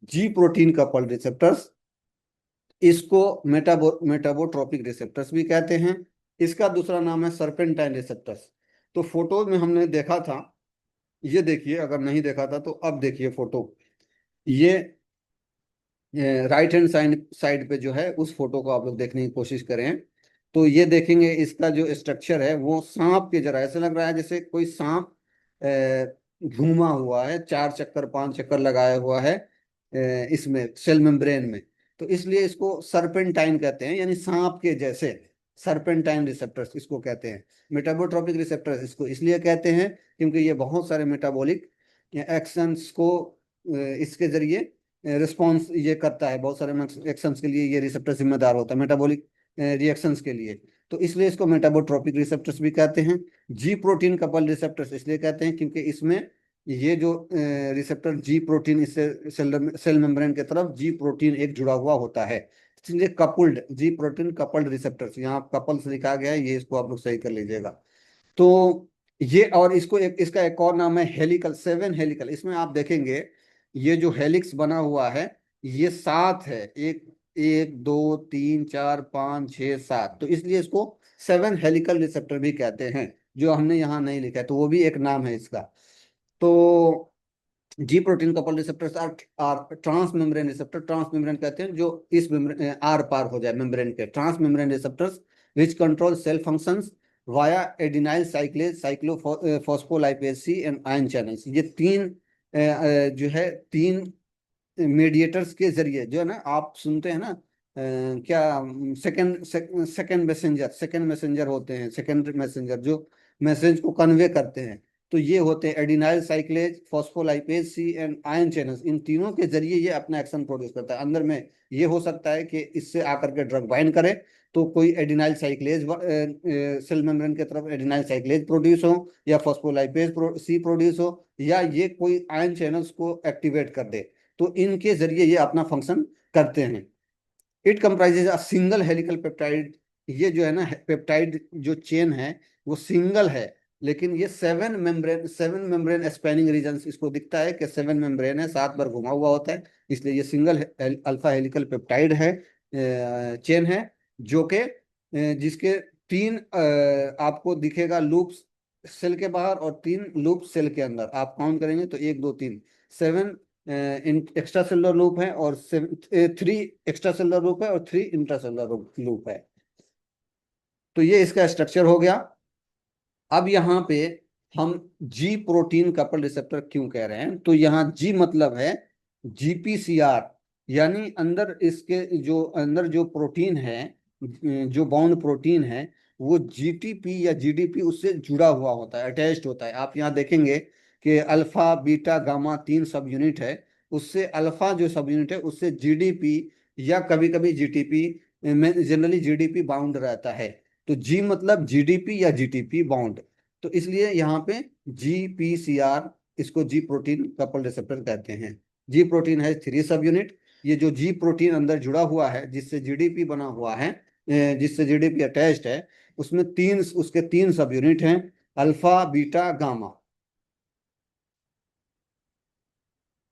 जी protein coupled receptors, इसको मेटाबोट्रोपिक receptors भी कहते हैं। इसका दूसरा नाम है सर्पेंटाइन रिसेप्टर्स। तो फोटो में हमने देखा था, ये देखिए, अगर नहीं देखा था तो अब देखिए फोटो। ये राइट हैंड साइड साइड पे जो है उस फोटो को आप लोग देखने की कोशिश करें, तो ये देखेंगे इसका जो स्ट्रक्चर है वो सांप के जरा ऐसे लग रहा है, जैसे कोई सांप घूमा हुआ है, 4 चक्कर 5 चक्कर लगाया हुआ है इसमें सेल मेम्ब्रेन में। तो इसलिए इसको सर्पेंटाइन कहते हैं, यानी सांप के जैसे। सर्पेंटाइन रिसेप्टर्स इसको कहते हैं। मेटाबोट्रोपिक रिसेप्टर्स इसको इसलिए कहते हैं क्योंकि ये बहुत सारे मेटाबॉलिक एक्शंस को इसके जरिए रिस्पॉन्स ये करता है। बहुत सारे एक्शंस के लिए ये रिसेप्टर जिम्मेदार होता है, मेटाबॉलिक रिएक्शंस के लिए। तो इसलिए इसको मेटाबोट्रोपिक रिसेप्टर्स भी कहते हैं। जी प्रोटीन कपल रिसेप्टर्स इसलिए कहते हैं क्योंकि इसमें ये जो रिसेप्टर जी प्रोटीन, इससे सेल मेम्ब्रेन की तरफ जी प्रोटीन एक जुड़ा हुआ होता है, इसलिए कपल्ड, जी प्रोटीन कपल्ड रिसेप्टर्स, यहाँ कपल्स लिखा गया है, ये इसको आप लोग सही कर लीजिएगा। तो ये, और इसको इसका एक और नाम है हेलिकल, 7 हेलिकल। इसमें आप देखेंगे ये जो हेलिक्स बना हुआ है ये 7 है, एक 1 2 3 4 5 6 7, तो इसलिए इसको 7 हेलिकल रिसेप्टर भी कहते हैं, जो हमने यहाँ नहीं लिखा है, तो वो भी एक नाम है इसका। तो G protein couple receptors are transmembrane receptor, transmembrane कहते हैं जो इस मेम्ब्रेन आर पार हो जाए मेम्ब्रेन के, trans membrane receptors which control cell functions via adenylyl cyclase cyclophospholipase C and ion channels. ये तीन जो है, तीन मीडिएटर्स के जरिए, जो है ना, आप सुनते हैं ना क्या, सेकंड मैसेंजर होते हैं, सेकंड मैसेंजर जो मैसेज को कन्वे करते हैं, तो ये होते हैं adenylyl cyclase, phospholipase C and ion channels. इन तीनों के जरिए ये अपना एक्शन प्रोड्यूस करता है। अंदर में ये हो सकता है कि इससे आकर के ड्रग बाइंड करे, तो कोई एडिनाइल साइक्लेज सेल मेम्ब्रेन की तरफ एडिनाइल साइक्लेज प्रोड्यूस हो, या फॉस्फोलाइपेज सी प्रोड्यूस हो, या ये कोई आयन चैनल्स को एक्टिवेट कर दे, तो इनके जरिए ये अपना फंक्शन करते हैं। It comprises a single helical peptide. ये जो है ना पेप्टाइड जो चेन है वो सिंगल है, लेकिन ये 7 मेम्ब्रेन स्पैनिंग रीजन, इसको दिखता है कि 7 मेम्ब्रेन है, 7 बार घुमा हुआ होता है, इसलिए ये सिंगल अल्फा हेलिकल पेप्टाइड है, चेन है, जो कि जिसके 3 आपको दिखेगा लूप्स सेल के बाहर और 3 लूप सेल के अंदर। आप काउंट करेंगे तो 1 2 3, 7 एक्स्ट्रा सेलुलर लूप है, और 3 एक्स्ट्रा सेलुलर लूप है, और 3 इंट्रासेलुलर लूप है। तो ये इसका स्ट्रक्चर हो गया। अब यहाँ पे हम जी प्रोटीन कपल रिसेप्टर क्यों कह रहे हैं, तो यहाँ जी मतलब है जीपीसीआर, यानी अंदर इसके जो अंदर जो प्रोटीन है, जो बाउंड प्रोटीन है, वो जीटीपी या जीडीपी उससे जुड़ा हुआ होता है, अटैच्ड होता है। आप यहाँ देखेंगे कि अल्फा बीटा गामा 3 सब यूनिट है, उससे अल्फा जो सब यूनिट है उससे जीडीपी या कभी कभी जीटीपी में, जनरली जीडीपी बाउंड रहता है। तो जी मतलब जीडीपी या जीटीपी बाउंड, तो इसलिए यहाँ पे जीपीसीआर, इसको जी प्रोटीन कपल रिसेप्टर कहते हैं। जी प्रोटीन है 3 सब यूनिट। ये जो जी प्रोटीन अंदर जुड़ा हुआ है जिससे जीडीपी बना हुआ है, जिससे जीडीपी अटैच्ड है, उसमें उसके 3 सब यूनिट हैं, अल्फा बीटा गामा।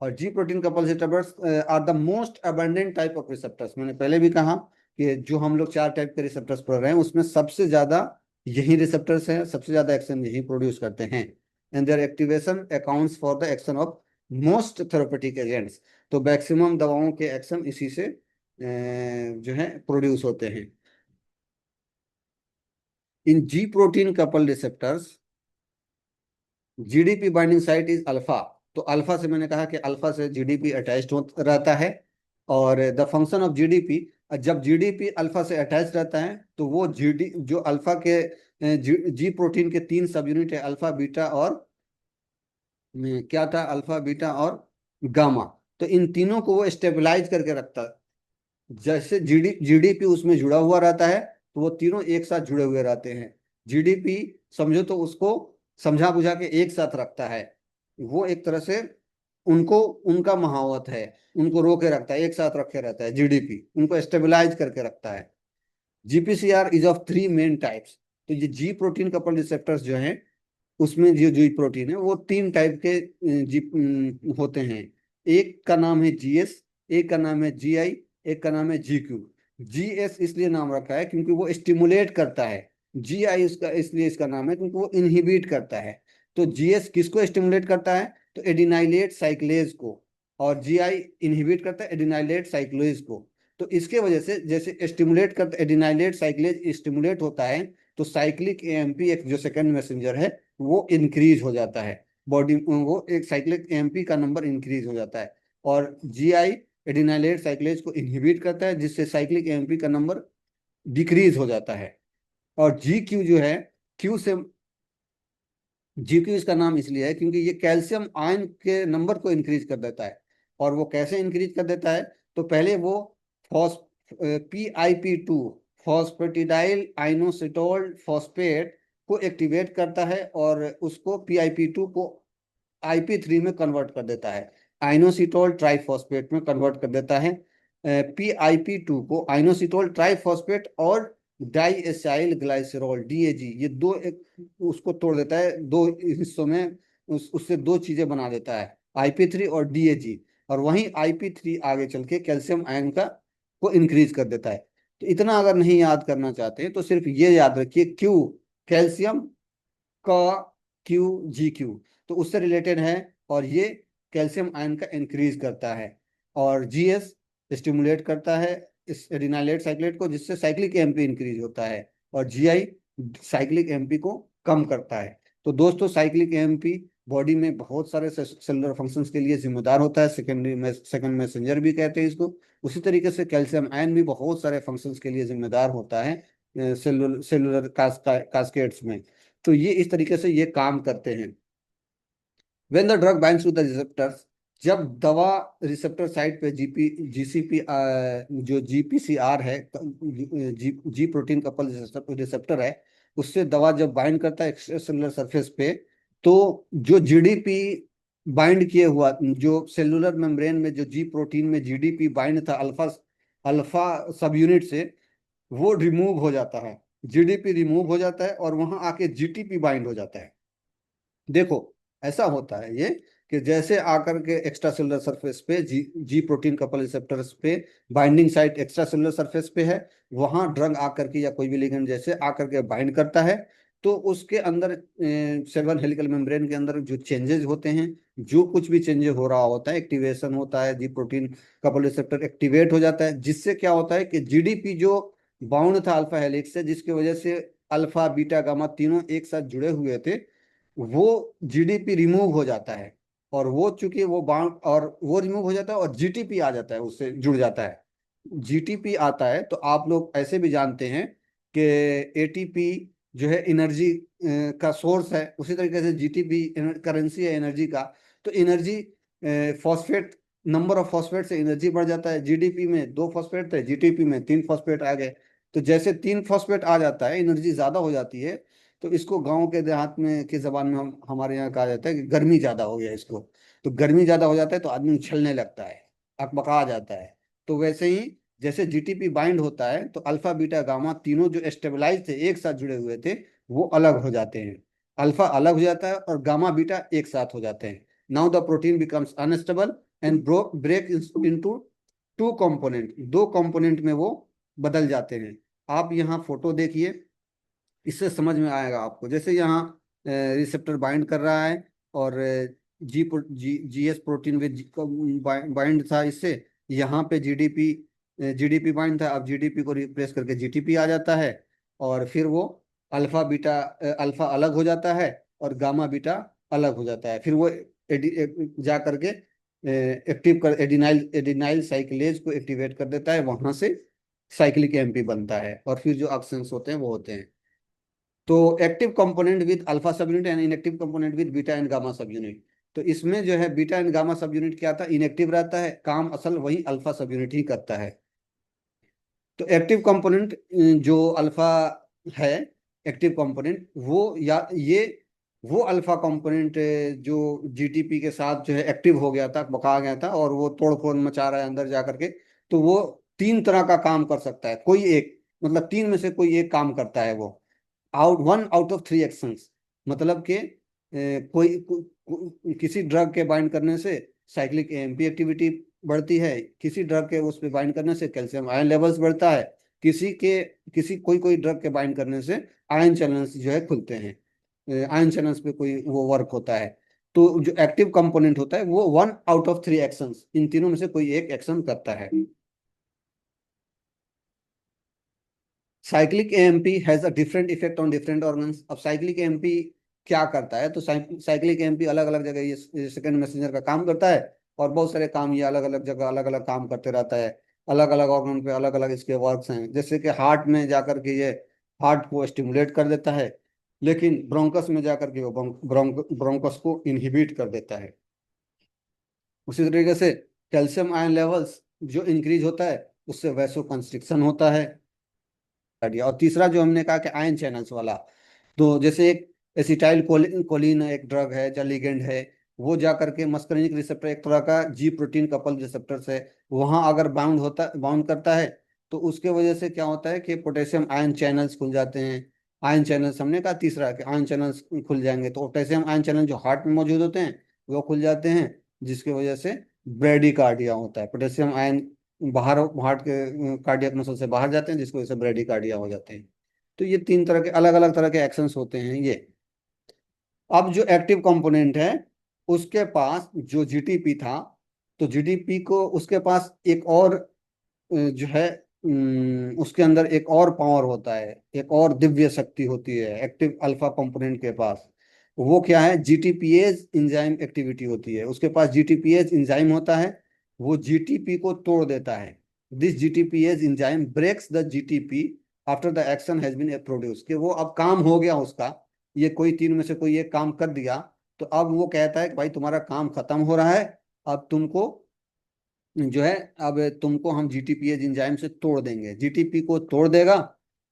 और G protein couple receptors are the most abundant type of receptors. मैंने पहले भी कहा कि जो हम लोग 4 टाइप के रिसेप्टर्स पढ़ रहे हैं उसमें सबसे ज्यादा यही रिसेप्टर्स हैं, सबसे ज्यादा एक्शन यही प्रोड्यूस करते हैं। And their activation accounts for the action of most therapeutic agents. तो मैक्सिमम दवाओं के एक्शन इसी से जो है प्रोड्यूस होते हैं। In G protein couple receptors GDP binding site is alpha. तो अल्फा से मैंने कहा कि अल्फा से जीडीपी अटैच्ड रहता है। और द फंक्शन ऑफ जीडीपी, जब जीडीपी अल्फा से अटैच रहता है तो वो जीडी जो अल्फा के जी प्रोटीन के 3 सब यूनिट है, अल्फा बीटा और क्या था, अल्फा बीटा और गामा। तो इन तीनों को वो स्टेबलाइज करके रखता है। जैसे जीडीपी उसमें जुड़ा हुआ रहता है, तो वो तीनों एक साथ जुड़े हुए रहते हैं। जीडीपी समझो तो उसको समझा बुझा के एक साथ रखता है, वो एक तरह से उनको, उनका महावत है, उनको रोके रखता है, एक साथ रखे रहता है, जीडीपी उनको स्टेबलाइज करके रखता है। GPCR is of 3 main types. तो ये जी प्रोटीन कपल रिसेप्टर्स जो हैं, उसमें जो जी प्रोटीन है वो 3 टाइप के जी होते हैं। एक का नाम है जीएस, एक का नाम है जीआई, एक का नाम है जीक्यू। जीएस इसलिए नाम रखा है क्योंकि वो स्टिमुलेट करता है। जीआई उसका इसलिए इसका नाम है क्योंकि वो इनहिबिट करता है। तो जीएस किसको स्टिमुलेट करता है? तो एडिनाइलेट साइक्लेज को। और जीआई इनहिबिट करता है एडिनाइलेट साइक्लेज को। तो इसके वजह से जैसे स्टिमुलेट करता एडिनाइलेट साइक्लेज स्टिमुलेट होता है, तो साइक्लिक एएमपी एक जो सेकंड मैसेंजर है वो इंक्रीज हो जाता है। बॉडी वो एक साइक्लिक एएमपी का नंबर इंक्रीज हो जाता है। और जीआई एडिनाइलेट साइक्लेज को इनहिबिट करता है, जिससे साइक्लिक एएमपी का नंबर डिक्रीज हो जाता है। और जी क्यू जो है, क्यू से जीक्यू इसका नाम इसलिए है क्योंकि ये कैल्शियम आयन के नंबर को इंक्रीज कर देता है। और वो कैसे इंक्रीज कर देता है? तो पहले वो फॉस PIP2 फॉस्फेटिडाइल आइनोसिटोल फॉस्फेट को एक्टिवेट करता है और उसको PIP2 को IP3 में कन्वर्ट कर देता है, आइनोसिटोल ट्राइफॉस्फेट में कन्वर्ट कर देता है। PIP2 को आइनोसिटोल ट्राइफॉस्फेट और डाई एसाइल ग्लाइसरॉल DAG, ये दो एक उसको तोड़ देता है दो हिस्सों में, उससे दो चीजें बना देता है, IP3 और DAG। और वहीं IP3 आगे चल के कैल्शियम आयन का को इंक्रीज कर देता है। तो इतना अगर नहीं याद करना चाहते हैं तो सिर्फ ये याद रखिए, क्यू कैल्शियम का, क्यू GQ तो उससे रिलेटेड है। और ये कैल्शियम आयन का इंक्रीज करता है। और जीएस स्टिमुलेट करता है इस एडिनाइलेट साइक्लेट को, जिससे साइक्लिक एमपी इंक्रीज होता है। और जीआई साइक्लिक एमपी को कम करता है। तो दोस्तों साइक्लिक एमपी बॉडी में बहुत सारे सेलुलर फंक्शंस के लिए जिम्मेदार होता है, सेकंड मैसेंजर भी कहते हैं इसको। उसी तरीके से कैल्शियम आयन भी बहुत सारे फंक्शंस के लिए जिम्मेदार होता है सेलुलर कास्केड्स में। तो ये इस तरीके से ये काम करते हैं। When the drug binds to the receptors, जब दवा रिसेप्टर साइट पे जीसीपी जो GPCR है, जी प्रोटीन कपल रिसेप्टर है, उससे दवा जब बाइंड करता है एक्स्ट्रा सेलुलर सरफेस पे, तो जो GDP बाइंड किए हुआ, जो सेलुलर मेम्ब्रेन में जो जी प्रोटीन में GDP बाइंड था अल्फा अल्फा सब यूनिट से, वो रिमूव हो जाता है। GDP रिमूव हो जाता है और वहां आके GTP बाइंड हो जाता है। देखो ऐसा होता है ये कि जैसे आकर के एक्स्ट्रा सेलुलर सरफेस पे जी प्रोटीन कपल रिसेप्टर्स पे binding site extra cellular surface पे है, वहां ड्रग आकर के या कोई भी लिगेंड जैसे आकर के बाइंड करता है, तो उसके अंदर सेवन हेलिकल मेम्ब्रेन के अंदर जो चेंजेस होते हैं, जो कुछ भी चेंजेस हो रहा होता है, एक्टिवेशन होता है, जी प्रोटीन कपल रिसेप्टर एक्टिवेट हो जाता है, जिससे क्या होता है कि GDP जो बाउंड था अल्फा हेलिक्स से, जिसकी वजह से अल्फा बीटा गामा तीनों एक साथ जुड़े हुए थे, वो GDP रिमूव हो जाता है। और वो चूंकि वो बाउंड और वो रिमूव हो जाता है और GTP आ जाता है, उससे जुड़ जाता है। GTP आता है तो आप लोग ऐसे भी जानते हैं कि ATP जो है एनर्जी का सोर्स है, उसी तरीके से GTP करेंसी है एनर्जी का। तो energy phosphate, number of phosphate से एनर्जी बढ़ जाता है। GDP में 2 फॉस्फेट थे, GTP में 3 फॉस्फेट आ गए। तो जैसे 3 फॉस्फेट आ जाता है, एनर्जी ज्यादा हो जाती है। तो इसको गांव के देहात में की जबान में हम हमारे यहाँ कहा जाता है कि गर्मी ज्यादा हो गया इसको। तो गर्मी ज्यादा हो जाता है तो आदमी उछलने लगता है, अकबका जाता है। तो वैसे ही जैसे GTP बाइंड होता है तो अल्फा बीटा गामा तीनों जो स्टेबलाइज थे, एक साथ जुड़े हुए थे, वो अलग हो जाते हैं। अल्फा अलग हो जाता है और गामा बीटा एक साथ हो जाते हैं। Now the protein becomes unstable and break into two component, दो कंपोनेंट में वो बदल जाते हैं। आप यहाँ फोटो देखिए, इससे समझ में आएगा आपको। जैसे यहाँ रिसेप्टर बाइंड कर रहा है और GS प्रोटीन विद बाइंड था इससे, यहाँ पे जीडीपी बाइंड था, अब GDP को रिप्लेस करके GTP आ जाता है। और फिर वो अल्फा अलग हो जाता है और गामा बीटा अलग हो जाता है। फिर वो जा करके एक्टिव कर एडिनाइल एडिनाइल साइक्लेज को एक्टिवेट कर देता है, वहां से साइक्लिक एमपी बनता है और फिर जो ऑक्सीजन होते हैं वो होते हैं। तो एक्टिव कंपोनेंट विद अल्फा सब unit and inactive component with beta and gamma सब यूनिट। तो इसमें जो है बीटा एंड गामा सब यूनिट क्या था, इनएक्टिव रहता है, काम असल वही अल्फा सब यूनिट ही करता है। तो एक्टिव कंपोनेंट जो अल्फा है, एक्टिव कंपोनेंट वो या ये वो अल्फा कंपोनेंट जो GTP के साथ जो है एक्टिव हो गया था, बका गया था और वो तोड़ फोड़ मचा रहा है अंदर जा करके। तो वो 3 तरह का काम कर सकता है, कोई एक, मतलब 3 में से कोई एक काम करता है वो। आउट ऑफ 3 एक्शंस, मतलब कि किसी ड्रग के बाइंड करने से साइक्लिक एएमपी एक्टिविटी बढ़ती है, किसी ड्रग के उस पे बाइंड करने से कैल्शियम आयन लेवल्स बढ़ता है, किसी कोई कोई ड्रग के बाइंड करने से आयन चैनल्स जो है खुलते हैं, आयन चैनल्स पे कोई वो वर्क होता है। तो जो एक्टिव कंपोनेंट होता है वो 1 आउट ऑफ 3 एक्शंस, इन तीनों में से कोई एक एक्शन करता है। Cyclic AMP has a different effect on different organs. अब साइक्लिक एएमपी क्या करता है, तो साइक्लिक एएमपी अलग अलग जगह ये सेकंड मैसेंजर का काम करता है, और बहुत सारे काम ये अलग अलग जगह अलग अलग काम करते रहता है। अलग अलग ऑर्गन पे अलग अलग इसके वर्क्स हैं, जैसे कि हार्ट में जाकर के ये हार्ट को स्टिमुलेट कर देता है, लेकिन ब्रोंकस में जाकर के वो ब्रोंकस को इनहिबिट कर देता है। उसी तरीके से कैल्शियम आयन लेवल्स जो इंक्रीज होता है उससे वैसो कंस्ट्रिक्शन होता है। और तीसरा जो हमने कहा कि आयन चैनल्स वाला, तो जैसे एक एसिटाइल कोलिन एक ड्रग है या लिगेंड है, वो जा करके मस्करिनिक रिसेप्टर एक तरह का जी प्रोटीन कपल रिसेप्टर है, वहां अगर बाउंड करता है, तो उसके वजह से क्या होता है कि पोटेशियम आयन चैनल्स खुल जाते हैं। आयन चैनल्स हमने कहा तीसरा कि आयन चैनल्स खुल जाएंगे, तो पोटेशियम आयन चैनल जो हार्ट में मौजूद होते हैं वो खुल जाते हैं, जिसकी वजह से ब्रेडिकार्डिया होता है। पोटेशियम आयन बाहर हार्ट के कार्डियक मसल से बाहर जाते हैं, जिसकी वजह से ब्रेडिकार्डिया हो जाते हैं। तो ये तीन तरह के अलग अलग तरह के एक्शंस होते हैं ये। अब जो एक्टिव कंपोनेंट है उसके पास जो जीटीपी था, तो जीटीपी को उसके पास एक और जो है उसके अंदर एक और पावर होता है, एक और दिव्य शक्ति होती है एक्टिव अल्फा कंपोनेंट के पास। वो क्या है, जीटीपीएज इंजाइम एक्टिविटी होती है उसके पास। जीटीपीएज इंजाइम होता है, वो जीटीपी को तोड़ देता है। This GTPase enzyme breaks the GTP after the action has been produce, कि वो अब काम हो गया उसका, ये कोई तीन में से कोई एक काम कर दिया, तो अब वो कहता है कि भाई तुम्हारा काम खत्म हो रहा है, अब तुमको जो है अब तुमको हम जीटीपीएज एंजाइम से तोड़ देंगे। जीटीपी को तोड़ देगा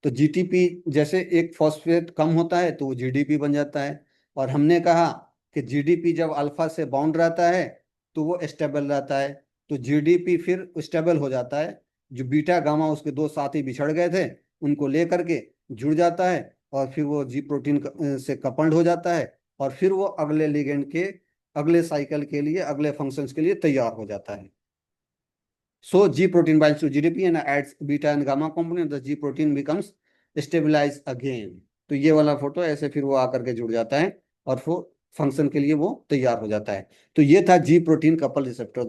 तो जीटीपी जैसे एक फॉस्फेट कम होता है तो वो जीडीपी बन जाता है। और हमने कहा कि जीडीपी जब अल्फा से बाउंड रहता है तो वो स्टेबल रहता है, तो जीडीपी फिर स्टेबल हो जाता है। जो बीटा गामा उसके दो साथी बिछड़ गए थे उनको लेकर के जुड़ जाता है, और फिर वो जी प्रोटीन से कपल्ड हो जाता है, और फिर वो अगले लिगेंड के अगले साइकिल के लिए अगले फंक्शंस के लिए तैयार हो जाता है। So G protein binds to GDP and adds beta and gamma component. The G protein becomes stabilized again. तो ये वाला फोटो ऐसे फिर वो आकर के जुड़ जाता है और वो फंक्शन के लिए वो तैयार हो जाता है। तो ये था जी प्रोटीन कपल रिसेप्टर।